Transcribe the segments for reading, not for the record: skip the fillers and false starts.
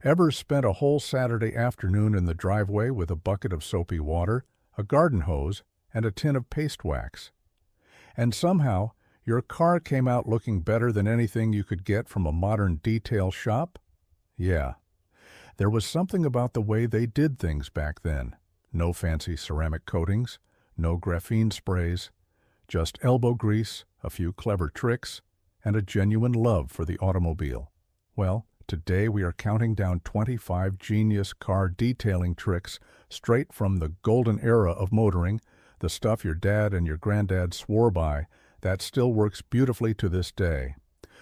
Ever spent a whole Saturday afternoon in the driveway with a bucket of soapy water, a garden hose, and a tin of paste wax? And somehow, your car came out looking better than anything you could get from a modern detail shop? Yeah. There was something about the way they did things back then. No fancy ceramic coatings, no graphene sprays, just elbow grease, a few clever tricks, and a genuine love for the automobile. Well, today we are counting down 25 genius car detailing tricks straight from the golden era of motoring, the stuff your dad and your granddad swore by, that still works beautifully to this day.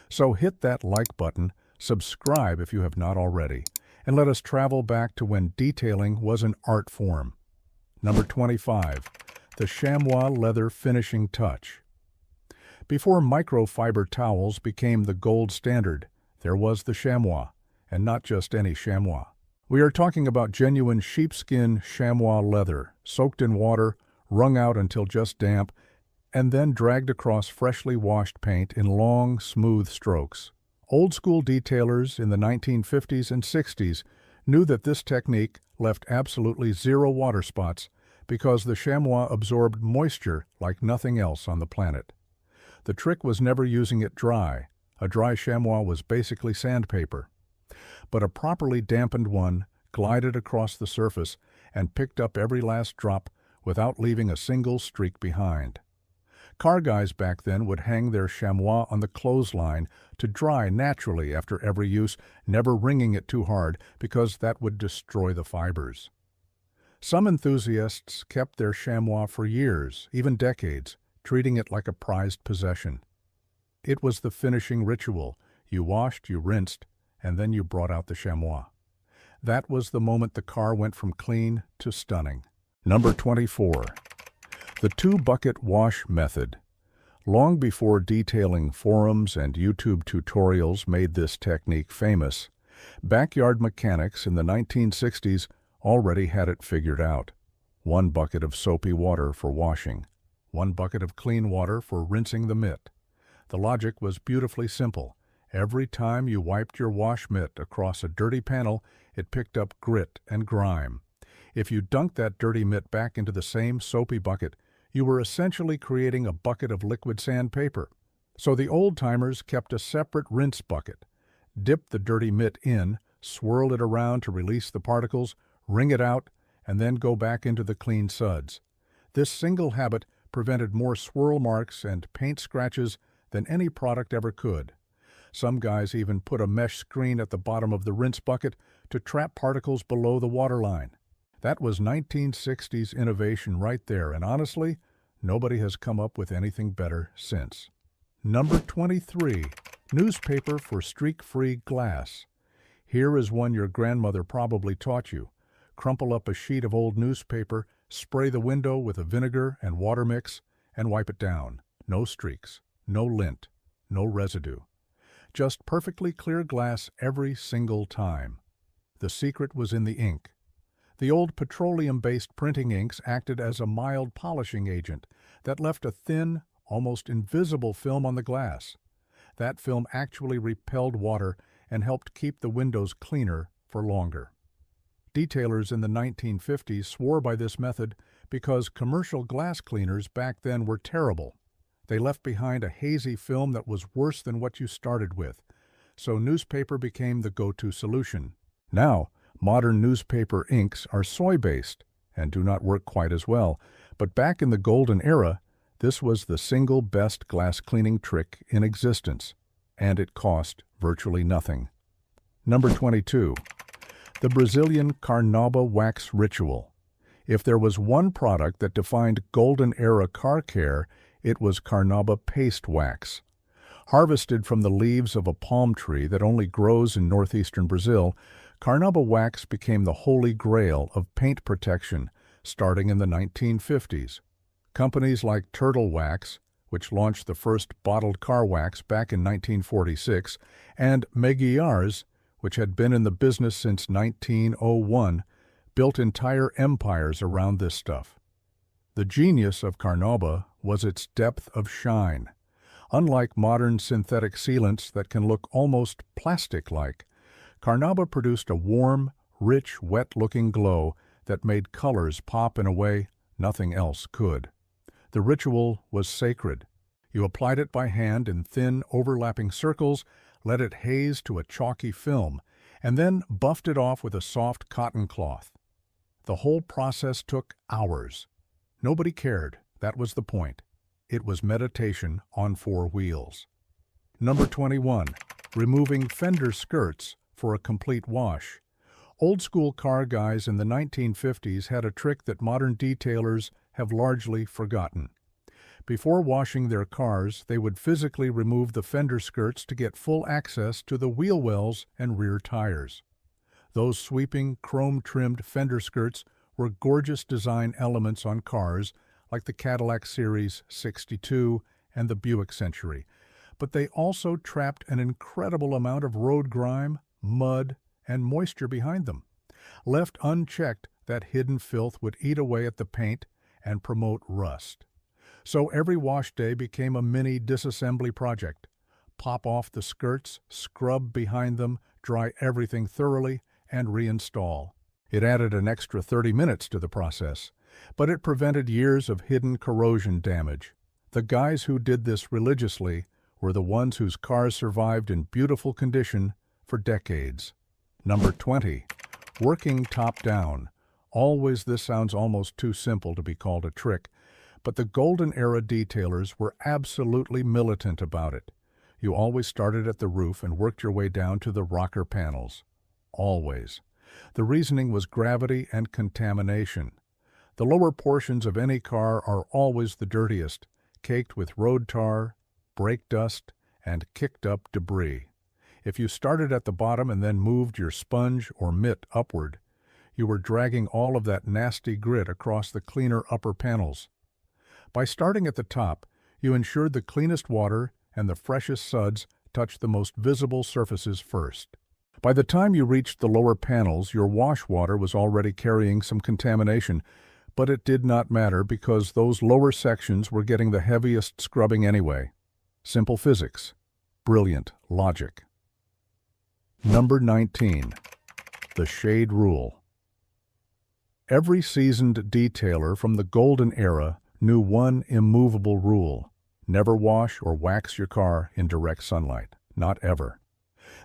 So hit that like button, subscribe if you have not already, and let us travel back to when detailing was an art form. Number 25. The chamois leather finishing touch. Before microfiber towels became the gold standard, there was the chamois, and not just any chamois. We are talking about genuine sheepskin chamois leather, soaked in water, wrung out until just damp, and then dragged across freshly washed paint in long, smooth strokes. Old-school detailers in the 1950s and 60s knew that this technique left absolutely zero water spots because the chamois absorbed moisture like nothing else on the planet. The trick was never using it dry. A dry chamois was basically sandpaper. But a properly dampened one glided across the surface and picked up every last drop without leaving a single streak behind. Car guys back then would hang their chamois on the clothesline to dry naturally after every use, never wringing it too hard because that would destroy the fibers. Some enthusiasts kept their chamois for years, even decades, treating it like a prized possession. It was the finishing ritual. You washed, you rinsed, and then you brought out the chamois. That was the moment the car went from clean to stunning. Number 24. The two-bucket wash method. Long before detailing forums and YouTube tutorials made this technique famous, backyard mechanics in the 1960s already had it figured out. One bucket of soapy water for washing, one bucket of clean water for rinsing the mitt. The logic was beautifully simple. Every time you wiped your wash mitt across a dirty panel, it picked up grit and grime. If you dunked that dirty mitt back into the same soapy bucket, you were essentially creating a bucket of liquid sandpaper. So the old-timers kept a separate rinse bucket. Dip the dirty mitt in, swirl it around to release the particles, wring it out, and then go back into the clean suds. This single habit prevented more swirl marks and paint scratches than any product ever could. Some guys even put a mesh screen at the bottom of the rinse bucket to trap particles below the waterline. That was 1960s innovation right there, and honestly, nobody has come up with anything better since. Number 23. Newspaper for streak-free glass. Here is one your grandmother probably taught you. Crumple up a sheet of old newspaper, spray the window with a vinegar and water mix, and wipe it down. No streaks, no lint, no residue. Just perfectly clear glass every single time. The secret was in the ink. The old petroleum-based printing inks acted as a mild polishing agent that left a thin, almost invisible film on the glass. That film actually repelled water and helped keep the windows cleaner for longer. Detailers in the 1950s swore by this method because commercial glass cleaners back then were terrible. They left behind a hazy film that was worse than what you started with, so newspaper became the go-to solution. Now, modern newspaper inks are soy-based and do not work quite as well, but back in the golden era, this was the single best glass cleaning trick in existence, and it cost virtually nothing. Number 22. The Brazilian Carnauba wax ritual. If there was one product that defined golden era car care, it was Carnauba paste wax. Harvested from the leaves of a palm tree that only grows in northeastern Brazil, Carnauba wax became the holy grail of paint protection starting in the 1950s. Companies like Turtle Wax, which launched the first bottled car wax back in 1946, and Meguiar's, which had been in the business since 1901, built entire empires around this stuff. The genius of Carnauba was its depth of shine. Unlike modern synthetic sealants that can look almost plastic-like, Carnauba produced a warm, rich, wet-looking glow that made colors pop in a way nothing else could. The ritual was sacred. You applied it by hand in thin, overlapping circles, let it haze to a chalky film, and then buffed it off with a soft cotton cloth. The whole process took hours. Nobody cared. That was the point. It was meditation on 4 wheels. Number 21. Removing fender skirts for a complete wash. Old-school car guys in the 1950s had a trick that modern detailers have largely forgotten. Before washing their cars, they would physically remove the fender skirts to get full access to the wheel wells and rear tires. Those sweeping, chrome-trimmed fender skirts were gorgeous design elements on cars like the Cadillac Series 62 and the Buick Century, but they also trapped an incredible amount of road grime, mud, and moisture behind them. Left unchecked, that hidden filth would eat away at the paint and promote rust. So every wash day became a mini disassembly project. Pop off the skirts, scrub behind them, dry everything thoroughly, and reinstall. It added an extra 30 minutes to the process, but it prevented years of hidden corrosion damage. The guys who did this religiously were the ones whose cars survived in beautiful condition for decades. Number 20. Working top-down. Always this sounds almost too simple to be called a trick, but the golden era detailers were absolutely militant about it. You always started at the roof and worked your way down to the rocker panels. Always. The reasoning was gravity and contamination. The lower portions of any car are always the dirtiest, caked with road tar, brake dust, and kicked-up debris. If you started at the bottom and then moved your sponge or mitt upward, you were dragging all of that nasty grit across the cleaner upper panels. By starting at the top, you ensured the cleanest water and the freshest suds touched the most visible surfaces first. By the time you reached the lower panels, your wash water was already carrying some contamination, but it did not matter because those lower sections were getting the heaviest scrubbing anyway. Simple physics. Brilliant logic. Number 19. The shade rule. Every seasoned detailer from the golden era knew one immovable rule: never wash or wax your car in direct sunlight. Not ever.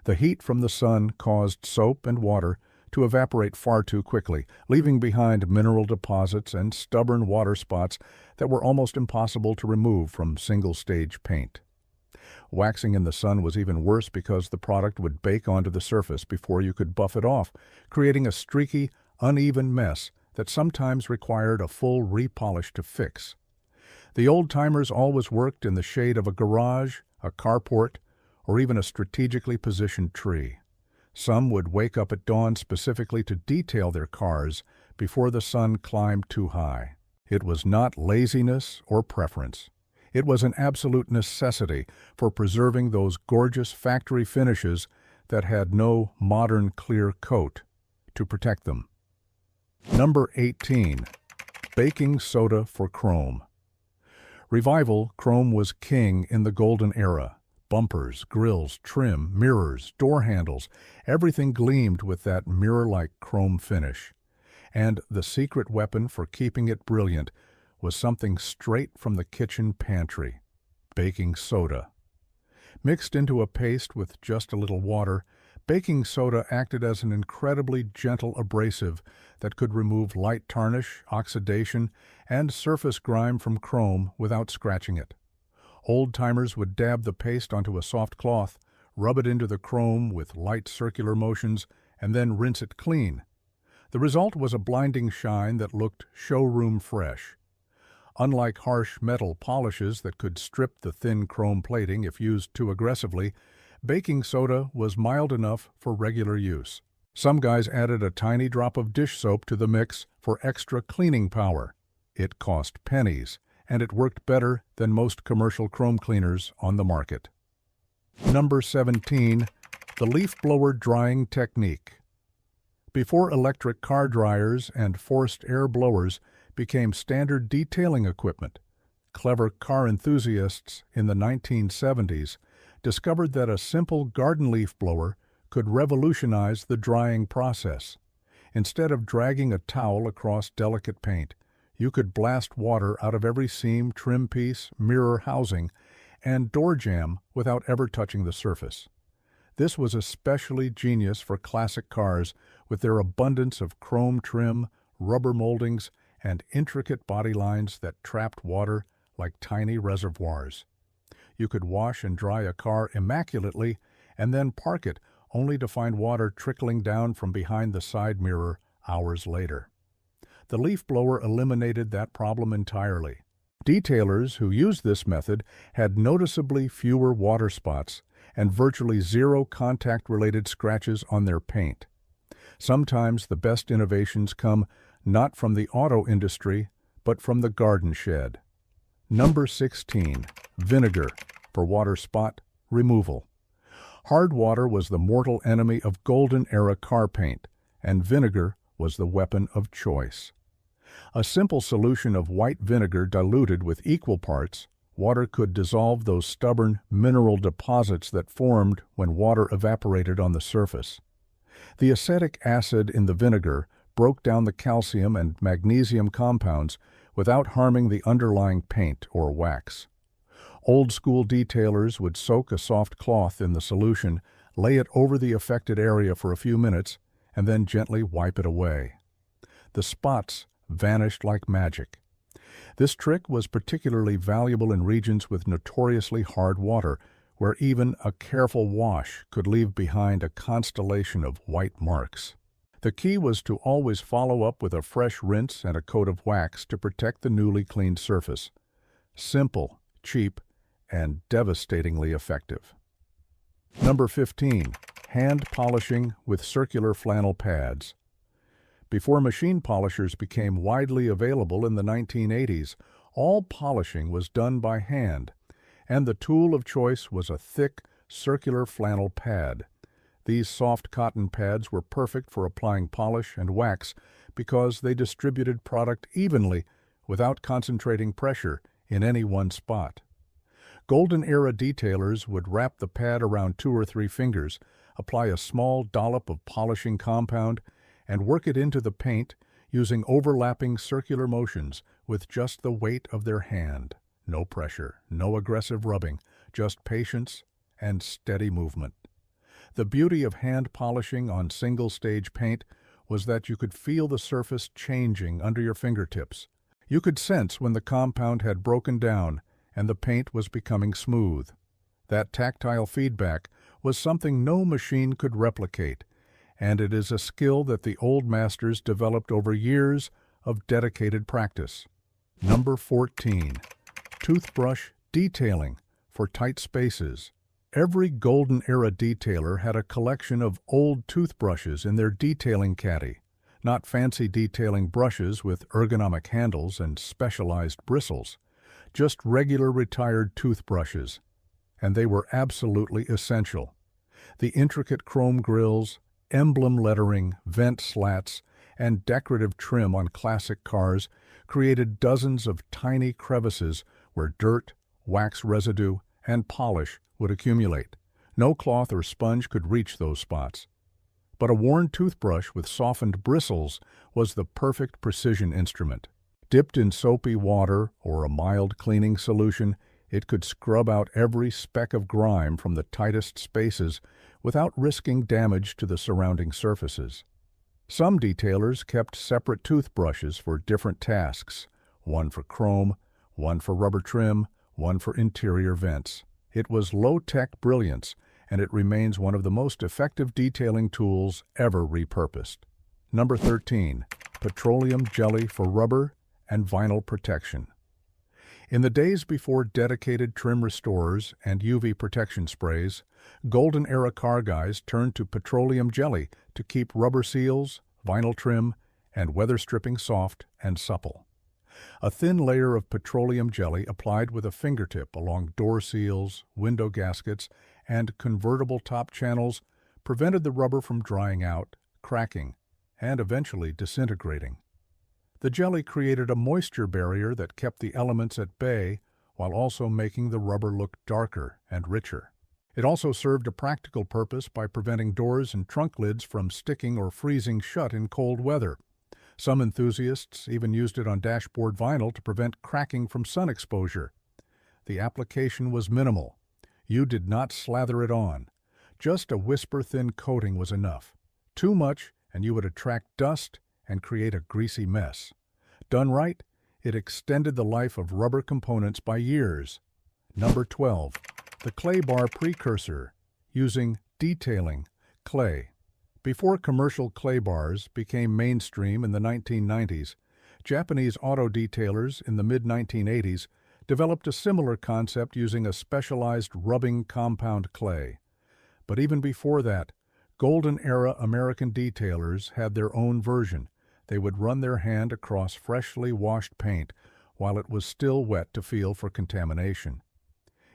The heat from the sun caused soap and water to evaporate far too quickly, leaving behind mineral deposits and stubborn water spots that were almost impossible to remove from single-stage paint. Waxing in the sun was even worse because the product would bake onto the surface before you could buff it off, creating a streaky, uneven mess that sometimes required a full repolish to fix. The old-timers always worked in the shade of a garage, a carport, or even a strategically positioned tree. Some would wake up at dawn specifically to detail their cars before the sun climbed too high. It was not laziness or preference. It was an absolute necessity for preserving those gorgeous factory finishes that had no modern clear coat to protect them. Number 18. Baking soda for chrome. Revival chrome was king in the golden era. Bumpers, grills, trim, mirrors, door handles, everything gleamed with that mirror-like chrome finish. And the secret weapon for keeping it brilliant was something straight from the kitchen pantry: baking soda. Mixed into a paste with just a little water, baking soda acted as an incredibly gentle abrasive that could remove light tarnish, oxidation, and surface grime from chrome without scratching it. Old-timers would dab the paste onto a soft cloth, rub it into the chrome with light circular motions, and then rinse it clean. The result was a blinding shine that looked showroom fresh. Unlike harsh metal polishes that could strip the thin chrome plating if used too aggressively, baking soda was mild enough for regular use. Some guys added a tiny drop of dish soap to the mix for extra cleaning power. It cost pennies, and it worked better than most commercial chrome cleaners on the market. Number 17. The leaf blower drying technique. Before electric car dryers and forced air blowers became standard detailing equipment, clever car enthusiasts in the 1970s discovered that a simple garden leaf blower could revolutionize the drying process. Instead of dragging a towel across delicate paint, you could blast water out of every seam, trim piece, mirror housing, and door jamb without ever touching the surface. This was especially genius for classic cars with their abundance of chrome trim, rubber moldings, and intricate body lines that trapped water like tiny reservoirs. You could wash and dry a car immaculately and then park it only to find water trickling down from behind the side mirror hours later. The leaf blower eliminated that problem entirely. Detailers who used this method had noticeably fewer water spots and virtually zero contact-related scratches on their paint. Sometimes the best innovations come not from the auto industry, but from the garden shed. Number 16. Vinegar for water spot removal. Hard water was the mortal enemy of golden-era car paint, and vinegar was the weapon of choice. A simple solution of white vinegar diluted with equal parts, water could dissolve those stubborn mineral deposits that formed when water evaporated on the surface. The acetic acid in the vinegar broke down the calcium and magnesium compounds without harming the underlying paint or wax. Old-school detailers would soak a soft cloth in the solution, lay it over the affected area for a few minutes, and then gently wipe it away. The spots vanished like magic. This trick was particularly valuable in regions with notoriously hard water, where even a careful wash could leave behind a constellation of white marks. The key was to always follow up with a fresh rinse and a coat of wax to protect the newly cleaned surface. Simple, cheap, and devastatingly effective. Number 15. Hand polishing with circular flannel pads. Before machine polishers became widely available in the 1980s, all polishing was done by hand, and the tool of choice was a thick, circular flannel pad. These soft cotton pads were perfect for applying polish and wax because they distributed product evenly without concentrating pressure in any one spot. Golden-era detailers would wrap the pad around 2 or 3 fingers, apply a small dollop of polishing compound, and work it into the paint using overlapping circular motions with just the weight of their hand. No pressure, no aggressive rubbing, just patience and steady movement. The beauty of hand polishing on single-stage paint was that you could feel the surface changing under your fingertips. You could sense when the compound had broken down and the paint was becoming smooth. That tactile feedback was something no machine could replicate, and it is a skill that the old masters developed over years of dedicated practice. Number 14. Toothbrush detailing for tight spaces. Every golden-era detailer had a collection of old toothbrushes in their detailing caddy, not fancy detailing brushes with ergonomic handles and specialized bristles, just regular retired toothbrushes, and they were absolutely essential. The intricate chrome grills, emblem lettering, vent slats, and decorative trim on classic cars created dozens of tiny crevices where dirt, wax residue, and polish would accumulate. No cloth or sponge could reach those spots. But a worn toothbrush with softened bristles was the perfect precision instrument. Dipped in soapy water or a mild cleaning solution, it could scrub out every speck of grime from the tightest spaces without risking damage to the surrounding surfaces. Some detailers kept separate toothbrushes for different tasks, one for chrome, one for rubber trim, one for interior vents. It was low-tech brilliance, and it remains one of the most effective detailing tools ever repurposed. Number 13. Petroleum jelly for rubber and vinyl protection. In the days before dedicated trim restorers and UV protection sprays, golden-era car guys turned to petroleum jelly to keep rubber seals, vinyl trim, and weather stripping soft and supple. A thin layer of petroleum jelly applied with a fingertip along door seals, window gaskets, and convertible top channels prevented the rubber from drying out, cracking, and eventually disintegrating. The jelly created a moisture barrier that kept the elements at bay while also making the rubber look darker and richer. It also served a practical purpose by preventing doors and trunk lids from sticking or freezing shut in cold weather. Some enthusiasts even used it on dashboard vinyl to prevent cracking from sun exposure. The application was minimal. You did not slather it on. Just a whisper-thin coating was enough. Too much, and you would attract dust and create a greasy mess. Done right, it extended the life of rubber components by years. Number 12. The clay bar precursor, using detailing clay. Before commercial clay bars became mainstream in the 1990s, Japanese auto detailers in the mid-1980s developed a similar concept using a specialized rubbing compound clay. But even before that, golden-era American detailers had their own version. They would run their hand across freshly washed paint while it was still wet to feel for contamination.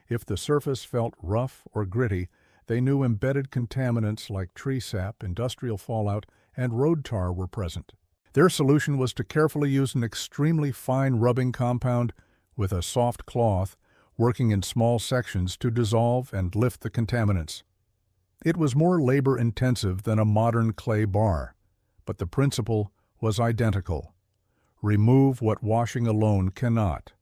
If the surface felt rough or gritty, they knew embedded contaminants like tree sap, industrial fallout, and road tar were present. Their solution was to carefully use an extremely fine rubbing compound with a soft cloth, working in small sections to dissolve and lift the contaminants. It was more labor-intensive than a modern clay bar, but the principle was identical. Remove what washing alone cannot.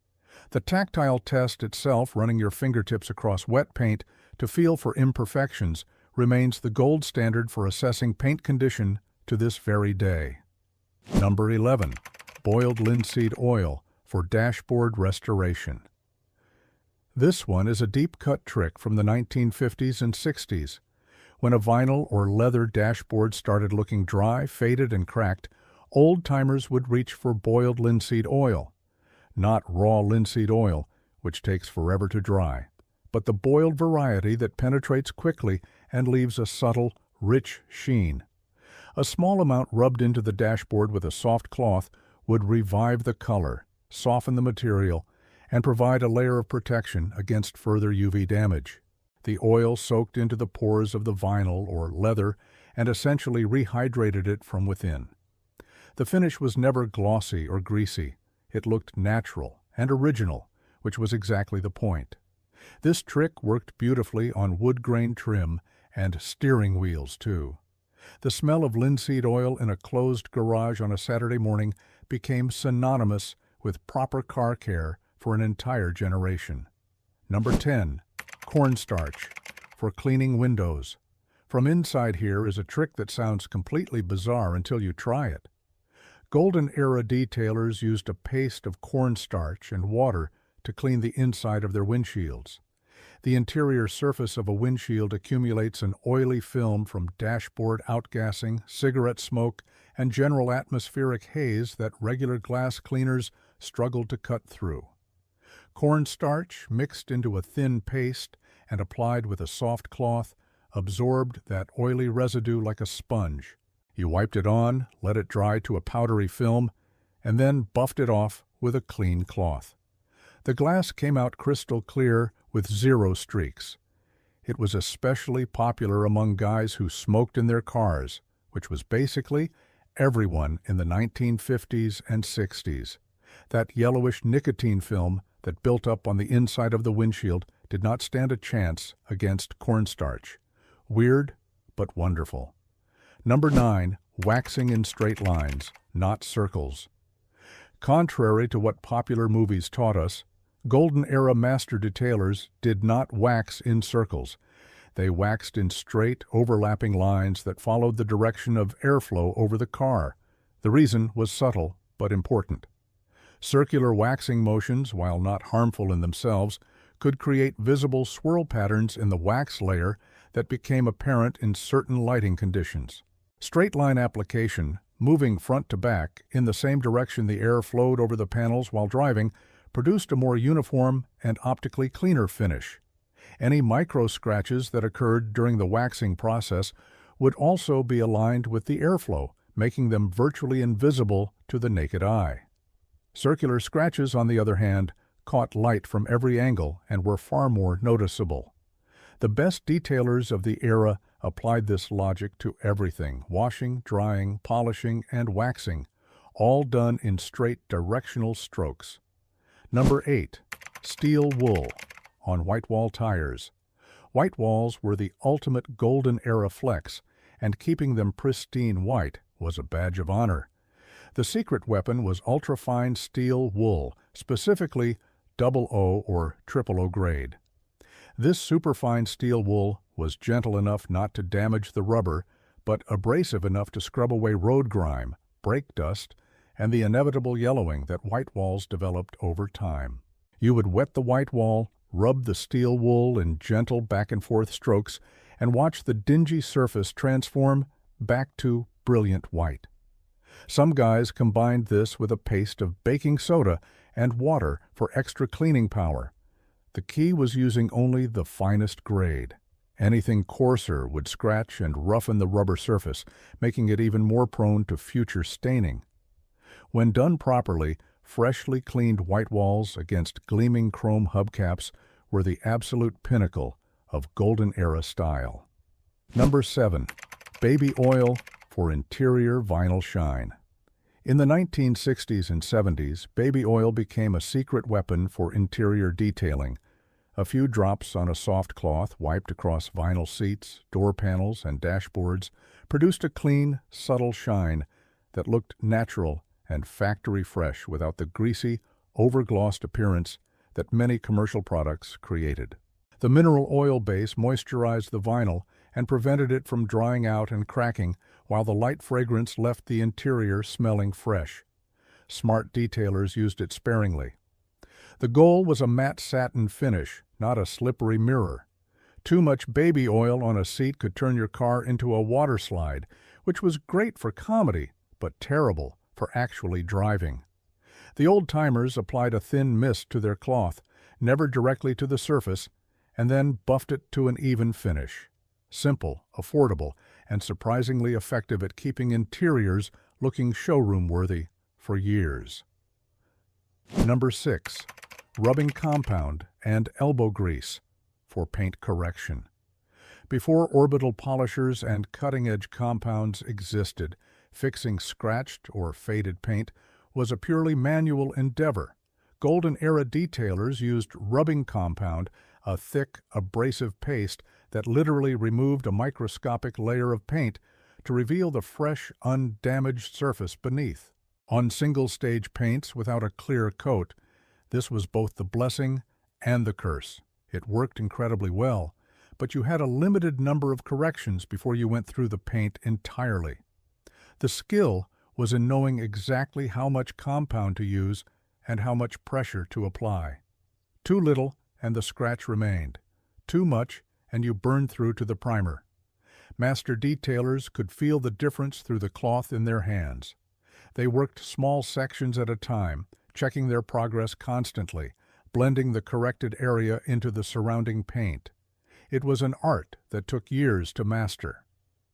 The tactile test itself, running your fingertips across wet paint to feel for imperfections, remains the gold standard for assessing paint condition to this very day. Number 11. Boiled linseed oil for dashboard restoration. This one is a deep-cut trick from the 1950s and 60s. When a vinyl or leather dashboard started looking dry, faded, and cracked, old-timers would reach for boiled linseed oil. Not raw linseed oil, which takes forever to dry, but the boiled variety that penetrates quickly and leaves a subtle, rich sheen. A small amount rubbed into the dashboard with a soft cloth would revive the color, soften the material, and provide a layer of protection against further UV damage. The oil soaked into the pores of the vinyl or leather and essentially rehydrated it from within. The finish was never glossy or greasy. It looked natural and original, which was exactly the point. This trick worked beautifully on wood grain trim and steering wheels, too. The smell of linseed oil in a closed garage on a Saturday morning became synonymous with proper car care for an entire generation. Number 10. Cornstarch for cleaning windows. From inside here is a trick that sounds completely bizarre until you try it. Golden-era detailers used a paste of cornstarch and water to clean the inside of their windshields. The interior surface of a windshield accumulates an oily film from dashboard outgassing, cigarette smoke, and general atmospheric haze that regular glass cleaners struggled to cut through. Cornstarch, mixed into a thin paste and applied with a soft cloth, absorbed that oily residue like a sponge. You wiped it on, let it dry to a powdery film, and then buffed it off with a clean cloth. The glass came out crystal clear with zero streaks. It was especially popular among guys who smoked in their cars, which was basically everyone in the 1950s and 60s. That yellowish nicotine film that built up on the inside of the windshield did not stand a chance against cornstarch. Weird, but wonderful. Number 9. Waxing in straight lines, not circles. Contrary to what popular movies taught us, Golden-era master detailers did not wax in circles. They waxed in straight, overlapping lines that followed the direction of airflow over the car. The reason was subtle, but important. Circular waxing motions, while not harmful in themselves, could create visible swirl patterns in the wax layer that became apparent in certain lighting conditions. Straight-line application, moving front to back in the same direction the air flowed over the panels while driving, produced a more uniform and optically cleaner finish. Any micro-scratches that occurred during the waxing process would also be aligned with the airflow, making them virtually invisible to the naked eye. Circular scratches, on the other hand, caught light from every angle and were far more noticeable. The best detailers of the era applied this logic to everything: washing, drying, polishing, and waxing, all done in straight directional strokes. Number 8. Steel wool on whitewall tires. White walls were the ultimate golden era flex, and keeping them pristine white was a badge of honor. The secret weapon was ultrafine steel wool, specifically OO or O grade. This superfine steel wool was gentle enough not to damage the rubber, but abrasive enough to scrub away road grime, brake dust, and the inevitable yellowing that white walls developed over time. You would wet the white wall, rub the steel wool in gentle back-and-forth strokes, and watch the dingy surface transform back to brilliant white. Some guys combined this with a paste of baking soda and water for extra cleaning power. The key was using only the finest grade. Anything coarser would scratch and roughen the rubber surface, making it even more prone to future staining. When done properly, freshly cleaned white walls against gleaming chrome hubcaps were the absolute pinnacle of golden era style. Number 7. Baby oil for interior vinyl shine. In the 1960s and 70s, baby oil became a secret weapon for interior detailing. A few drops on a soft cloth wiped across vinyl seats, door panels, and dashboards produced a clean, subtle shine that looked natural and factory fresh without the greasy, overglossed appearance that many commercial products created. The mineral oil base moisturized the vinyl and prevented it from drying out and cracking, while the light fragrance left the interior smelling fresh. Smart detailers used it sparingly. The goal was a matte satin finish, not a slippery mirror. Too much baby oil on a seat could turn your car into a water slide, which was great for comedy, but terrible for actually driving. The old-timers applied a thin mist to their cloth, never directly to the surface, and then buffed it to an even finish. Simple, affordable, and surprisingly effective at keeping interiors looking showroom-worthy for years. Number 6. Rubbing compound and elbow grease for paint correction. Before orbital polishers and cutting-edge compounds existed, fixing scratched or faded paint was a purely manual endeavor. Golden-era detailers used rubbing compound, a thick, abrasive paste that literally removed a microscopic layer of paint to reveal the fresh, undamaged surface beneath. On single-stage paints without a clear coat, this was both the blessing and the curse. It worked incredibly well, but you had a limited number of corrections before you went through the paint entirely. The skill was in knowing exactly how much compound to use and how much pressure to apply. Too little, and the scratch remained. Too much, and you burned through to the primer. Master detailers could feel the difference through the cloth in their hands. They worked small sections at a time, checking their progress constantly, blending the corrected area into the surrounding paint. It was an art that took years to master.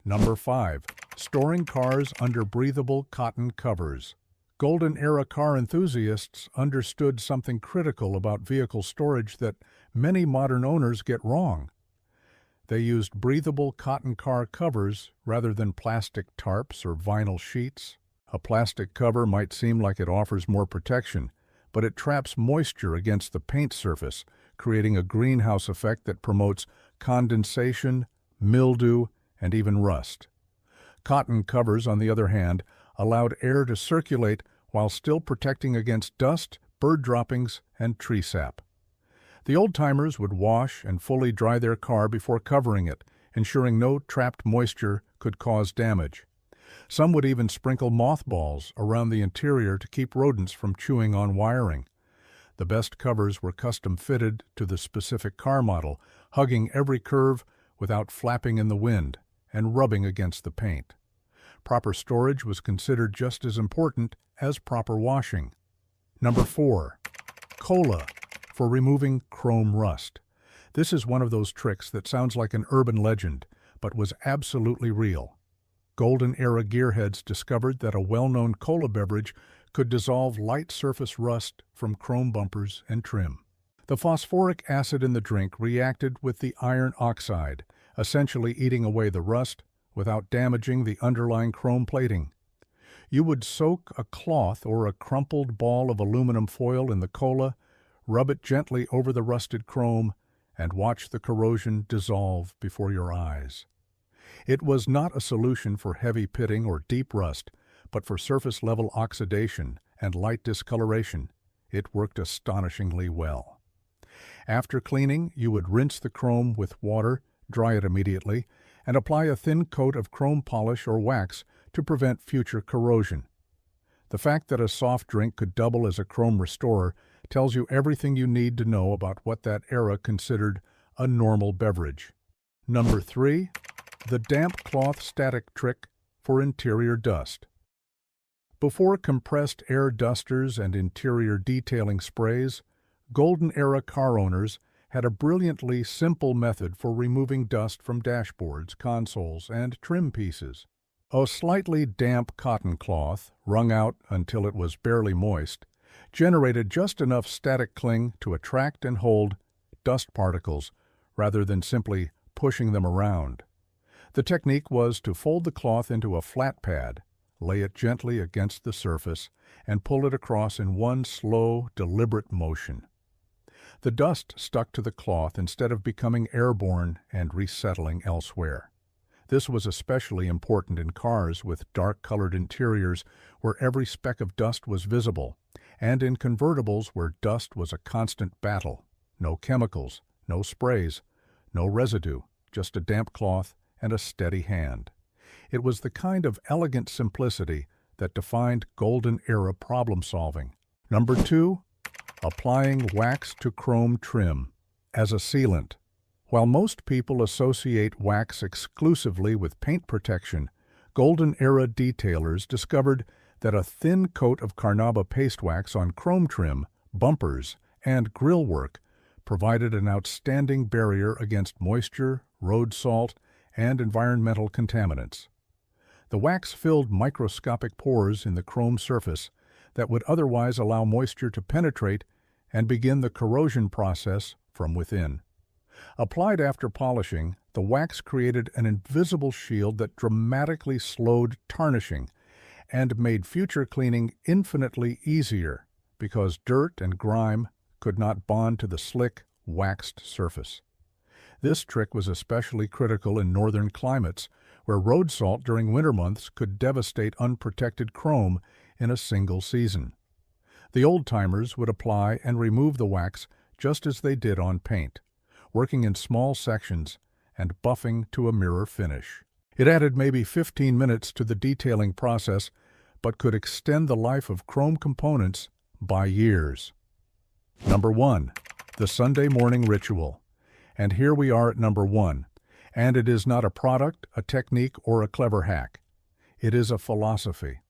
Number 5. Storing cars under breathable cotton covers. Golden-era car enthusiasts understood something critical about vehicle storage that many modern owners get wrong. They used breathable cotton car covers rather than plastic tarps or vinyl sheets. A plastic cover might seem like it offers more protection, but it traps moisture against the paint surface, creating a greenhouse effect that promotes condensation, mildew, and even rust. Cotton covers, on the other hand, allowed air to circulate while still protecting against dust, bird droppings, and tree sap. The old-timers would wash and fully dry their car before covering it, ensuring no trapped moisture could cause damage. Some would even sprinkle mothballs around the interior to keep rodents from chewing on wiring. The best covers were custom-fitted to the specific car model, hugging every curve without flapping in the wind and rubbing against the paint. Proper storage was considered just as important as proper washing. Number 4. Cola for removing chrome rust. This is one of those tricks that sounds like an urban legend, but was absolutely real. Golden-era gearheads discovered that a well-known cola beverage could dissolve light surface rust from chrome bumpers and trim. The phosphoric acid in the drink reacted with the iron oxide, essentially eating away the rust without damaging the underlying chrome plating. You would soak a cloth or a crumpled ball of aluminum foil in the cola, rub it gently over the rusted chrome, and watch the corrosion dissolve before your eyes. It was not a solution for heavy pitting or deep rust, but for surface-level oxidation and light discoloration. It worked astonishingly well. After cleaning, you would rinse the chrome with water, dry it immediately, and apply a thin coat of chrome polish or wax to prevent future corrosion. The fact that a soft drink could double as a chrome restorer tells you everything you need to know about what that era considered a normal beverage. Number 3. The damp cloth static trick for interior dust. Before compressed air dusters and interior detailing sprays, Golden Era car owners had a brilliantly simple method for removing dust from dashboards, consoles, and trim pieces. A slightly damp cotton cloth, wrung out until it was barely moist, generated just enough static cling to attract and hold dust particles rather than simply pushing them around. The technique was to fold the cloth into a flat pad, lay it gently against the surface, and pull it across in one slow, deliberate motion. The dust stuck to the cloth instead of becoming airborne and resettling elsewhere. This was especially important in cars with dark-colored interiors where every speck of dust was visible, and in convertibles where dust was a constant battle. No chemicals, no sprays, no residue, just a damp cloth and a steady hand. It was the kind of elegant simplicity that defined Golden Era problem-solving. Number 2. Applying wax to chrome trim as a sealant. While most people associate wax exclusively with paint protection, Golden Era detailers discovered that a thin coat of Carnauba paste wax on chrome trim, bumpers, and grille work provided an outstanding barrier against moisture, road salt, and environmental contaminants. The wax filled microscopic pores in the chrome surface that would otherwise allow moisture to penetrate and begin the corrosion process from within. Applied after polishing, the wax created an invisible shield that dramatically slowed tarnishing and made future cleaning infinitely easier because dirt and grime could not bond to the slick, waxed surface. This trick was especially critical in northern climates, where road salt during winter months could devastate unprotected chrome in a single season. The old-timers would apply and remove the wax just as they did on paint, working in small sections and buffing to a mirror finish. It added maybe 15 minutes to the detailing process, but could extend the life of chrome components by years. Number 1. The Sunday morning ritual. And here we are at number 1. And it is not a product, a technique, or a clever hack. It is a philosophy.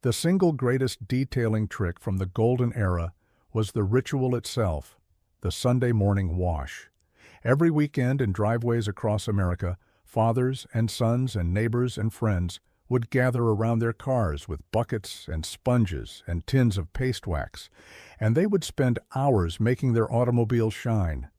The single greatest detailing trick from the Golden Era was the ritual itself, the Sunday morning wash. Every weekend in driveways across America, fathers and sons and neighbors and friends would gather around their cars with buckets and sponges and tins of paste wax, and they would spend hours making their automobiles shine.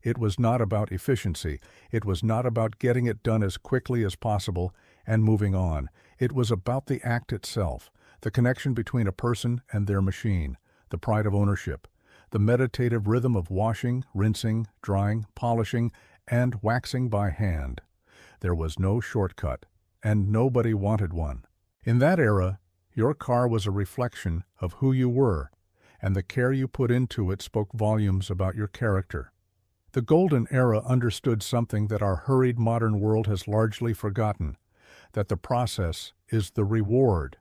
It was not about efficiency. It was not about getting it done as quickly as possible and moving on. It was about the act itself, the connection between a person and their machine, the pride of ownership, the meditative rhythm of washing, rinsing, drying, polishing, and waxing by hand. There was no shortcut, and nobody wanted one. In that era, your car was a reflection of who you were, and the care you put into it spoke volumes about your character. The Golden Era understood something that our hurried modern world has largely forgotten, that the process is the reward.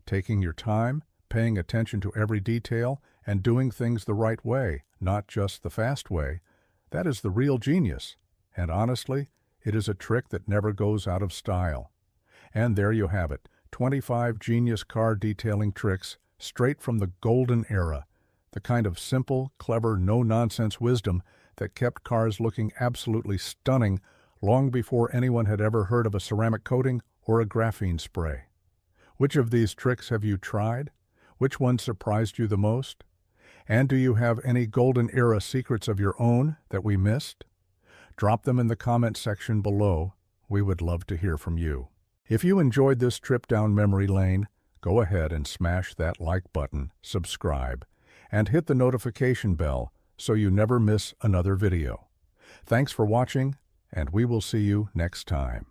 Taking your time, paying attention to every detail, and doing things the right way, not just the fast way, that is the real genius. And honestly, it is a trick that never goes out of style. And there you have it, 25 genius car detailing tricks straight from the Golden Era, the kind of simple, clever, no-nonsense wisdom that kept cars looking absolutely stunning long before anyone had ever heard of a ceramic coating or a graphene spray. Which of these tricks have you tried? Which one surprised you the most? And do you have any Golden Era secrets of your own that we missed? Drop them in the comment section below. We would love to hear from you. If you enjoyed this trip down memory lane, go ahead and smash that like button, subscribe, and hit the notification bell so you never miss another video. Thanks for watching, and we will see you next time.